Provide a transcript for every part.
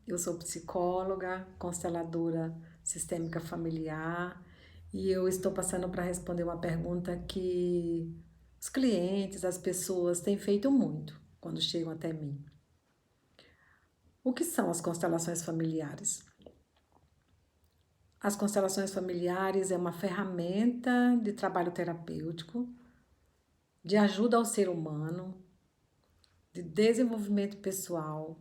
Eu sou psicóloga, consteladora sistêmica familiar e eu estou passando para responder uma pergunta que os clientes, as pessoas têm feito muito quando chegam até mim. O que são as constelações familiares? As constelações familiares é uma ferramenta de trabalho terapêutico, de ajuda ao ser humano, de desenvolvimento pessoal,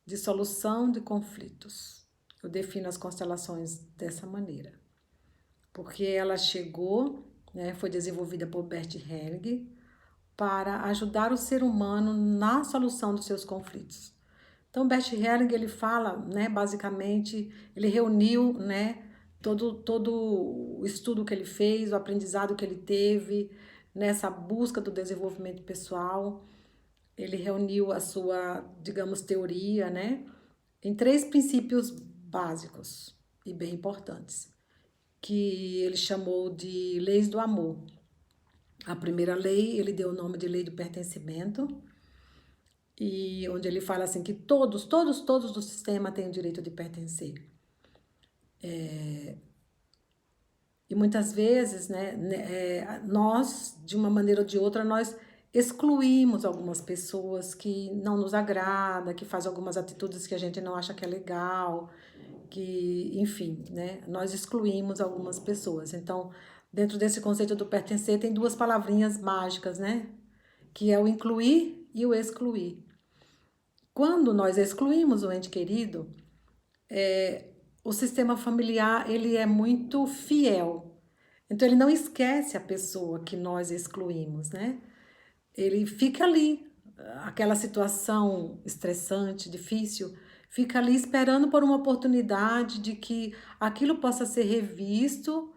de solução de conflitos. Eu defino as constelações dessa maneira, porque ela chegou, né, foi desenvolvida por Bert Helling para ajudar o ser humano na solução dos seus conflitos. Então, Bert Helling, ele fala, né, basicamente, ele reuniu, né, todo o estudo que ele fez, o aprendizado que ele teve nessa busca do desenvolvimento pessoal. Ele reuniu a sua, digamos, teoria, né, em 3 princípios básicos e bem importantes, que ele chamou de leis do amor. A primeira lei, ele deu o nome de lei do pertencimento, e onde ele fala assim que todos do sistema têm o direito de pertencer. E muitas vezes, né, nós, de uma maneira ou de outra, nós excluímos algumas pessoas que não nos agrada, que faz algumas atitudes que a gente não acha que é legal, que, enfim, né, nós excluímos algumas pessoas. Então, dentro desse conceito do pertencer, tem 2 palavrinhas mágicas, né, que é o incluir e o excluir. Quando nós excluímos o ente querido, o sistema familiar, ele é muito fiel. Então, ele não esquece a pessoa que nós excluímos, né? Ele fica ali, aquela situação estressante, difícil, fica ali esperando por uma oportunidade de que aquilo possa ser revisto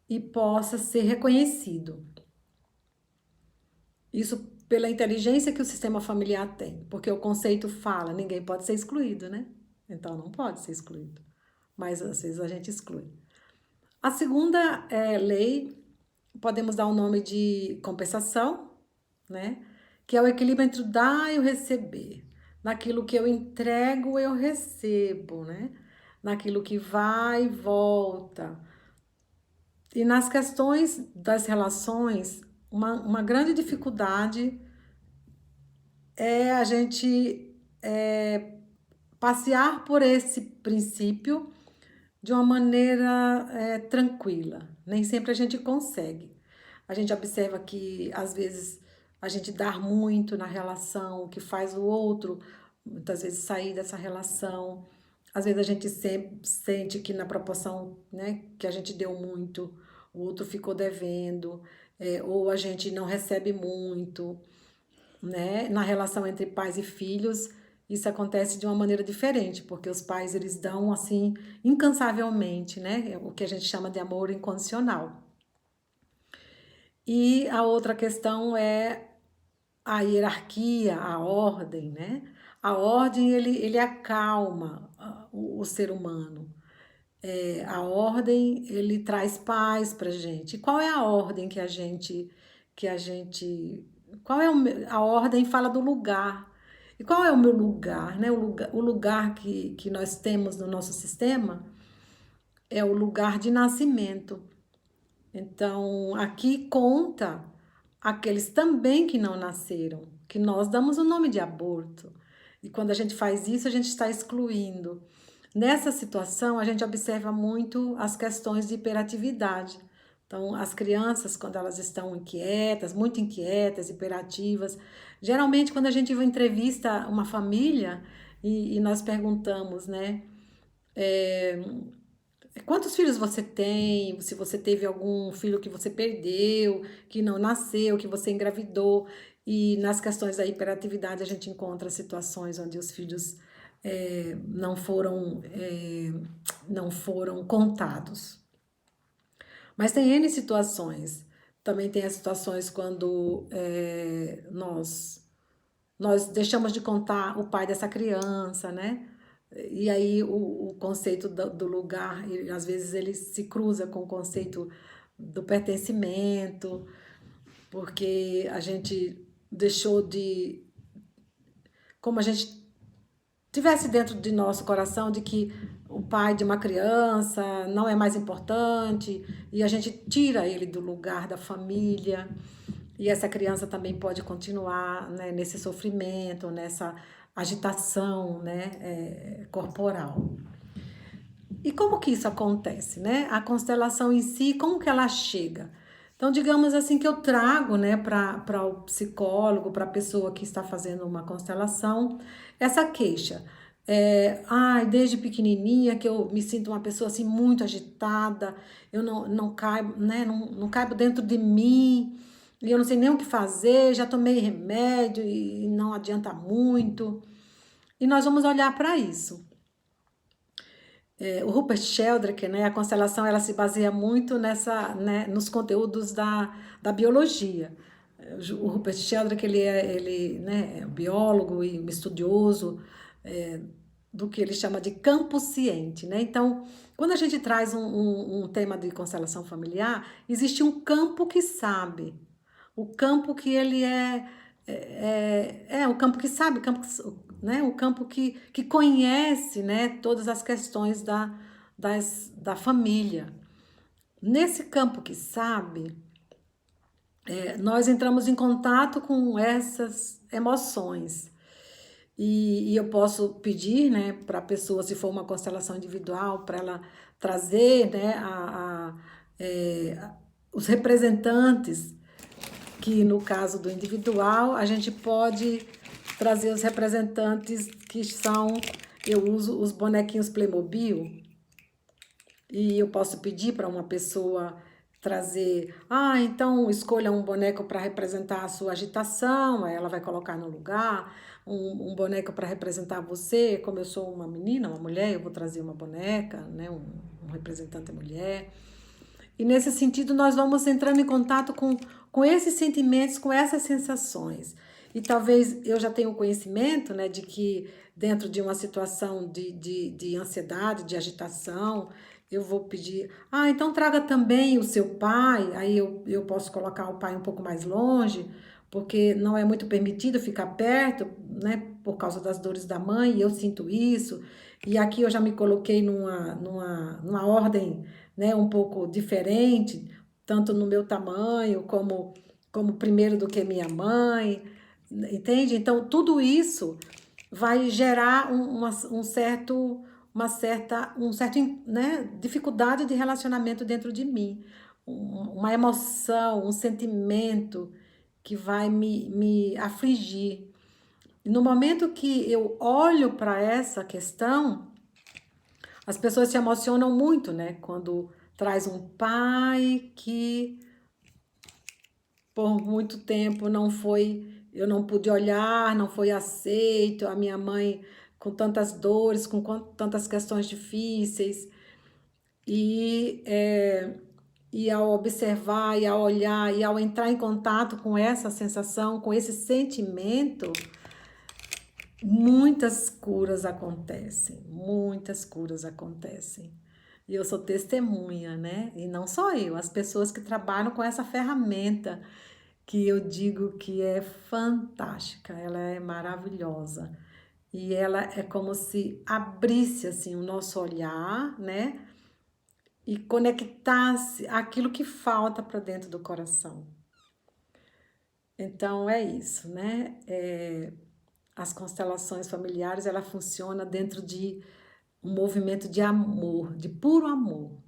e possa ser reconhecido. Isso pela inteligência que o sistema familiar tem, porque o conceito fala, ninguém pode ser excluído, né? Então não pode ser excluído, mas às vezes a gente exclui. A segunda lei, podemos dar o nome de compensação, né? Que é o equilíbrio entre o dar e o receber. Naquilo que eu entrego, eu recebo, né? Naquilo que vai e volta. E nas questões das relações, uma grande dificuldade é a gente passear por esse princípio de uma maneira tranquila. Nem sempre a gente consegue. A gente observa que, às vezes, a gente dá muito na relação, o que faz o outro, muitas vezes, sair dessa relação. Às vezes a gente sempre sente que na proporção, né, que a gente deu muito, o outro ficou devendo, ou a gente não recebe muito, né? Na relação entre pais e filhos, isso acontece de uma maneira diferente, porque os pais eles dão assim incansavelmente, né? O que a gente chama de amor incondicional. E a outra questão é a hierarquia, a ordem, né? A ordem ele acalma o ser humano. A ordem ele traz paz para gente. E qual é a ordem que a gente qual é a ordem fala do lugar. E qual é o meu lugar, né? O lugar que nós temos no nosso sistema é o lugar de nascimento. Então, aqui conta aqueles também que não nasceram, que nós damos o nome de aborto. E quando a gente faz isso, a gente está excluindo. Nessa situação, a gente observa muito as questões de hiperatividade. Então, as crianças, quando elas estão inquietas, muito inquietas, hiperativas, geralmente quando a gente entrevista uma família e nós perguntamos, né? Quantos filhos você tem? Se você teve algum filho que você perdeu, que não nasceu, que você engravidou. E nas questões da hiperatividade a gente encontra situações onde os filhos não foram contados. Mas tem N situações. Também tem as situações quando nós deixamos de contar o pai dessa criança, né? E aí o conceito do lugar, às vezes ele se cruza com o conceito do pertencimento, porque a gente deixou de, como a gente tivesse dentro de nosso coração de que o pai de uma criança não é mais importante e a gente tira ele do lugar da família e essa criança também pode continuar, né, nesse sofrimento, nessa agitação, né, corporal. E como que isso acontece, né? A constelação em si, como que ela chega? Então, digamos assim que eu trago, né, para o psicólogo, para a pessoa que está fazendo uma constelação, essa queixa. Desde pequenininha que eu me sinto uma pessoa assim muito agitada, eu não caibo, né, não caibo dentro de mim, e eu não sei nem o que fazer, já tomei remédio e não adianta muito. E nós vamos olhar para isso. O Rupert Sheldrake, né, a constelação ela se baseia muito né, nos conteúdos da biologia. O Rupert Sheldrake ele, né, é um biólogo e um estudioso do que ele chama de campo ciente, né? Então, quando a gente traz um tema de constelação familiar, existe um campo que sabe, o campo que ele o campo que sabe, né? O campo que conhece, né? Todas as questões da família. Nesse campo que sabe, nós entramos em contato com essas emoções. E eu posso pedir, né, para a pessoa, se for uma constelação individual, para ela trazer, né, os representantes, que no caso do individual, a gente pode trazer os representantes que são, eu uso os bonequinhos Playmobil, e eu posso pedir para uma pessoa trazer, então escolha um boneco para representar a sua agitação, aí ela vai colocar no lugar, um boneco para representar você, como eu sou uma menina, uma mulher, eu vou trazer uma boneca, né, um representante mulher. E nesse sentido, nós vamos entrando em contato com esses sentimentos, com essas sensações. E talvez eu já tenha o conhecimento, né, de que dentro de uma situação de ansiedade, de agitação, eu vou pedir, então traga também o seu pai, aí eu posso colocar o pai um pouco mais longe, porque não é muito permitido ficar perto, né, por causa das dores da mãe, e eu sinto isso. E aqui eu já me coloquei numa ordem, né, um pouco diferente, tanto no meu tamanho, como primeiro do que minha mãe, entende? Então, tudo isso vai gerar uma certa, né, dificuldade de relacionamento dentro de mim, uma emoção, um sentimento que vai me afligir. E no momento que eu olho para essa questão, as pessoas se emocionam muito, né? Quando traz um pai que por muito tempo eu não pude olhar, não foi aceito, a minha mãe com tantas dores, com tantas questões difíceis. E, e ao observar, e ao olhar, e ao entrar em contato com essa sensação, com esse sentimento, muitas curas acontecem, muitas curas acontecem. E eu sou testemunha, né? E não só eu, as pessoas que trabalham com essa ferramenta, que eu digo que é fantástica, ela é maravilhosa. E ela é como se abrisse assim o nosso olhar, né? E conectasse aquilo que falta para dentro do coração. Então é isso, né? As constelações familiares, ela funciona dentro de um movimento de amor, de puro amor.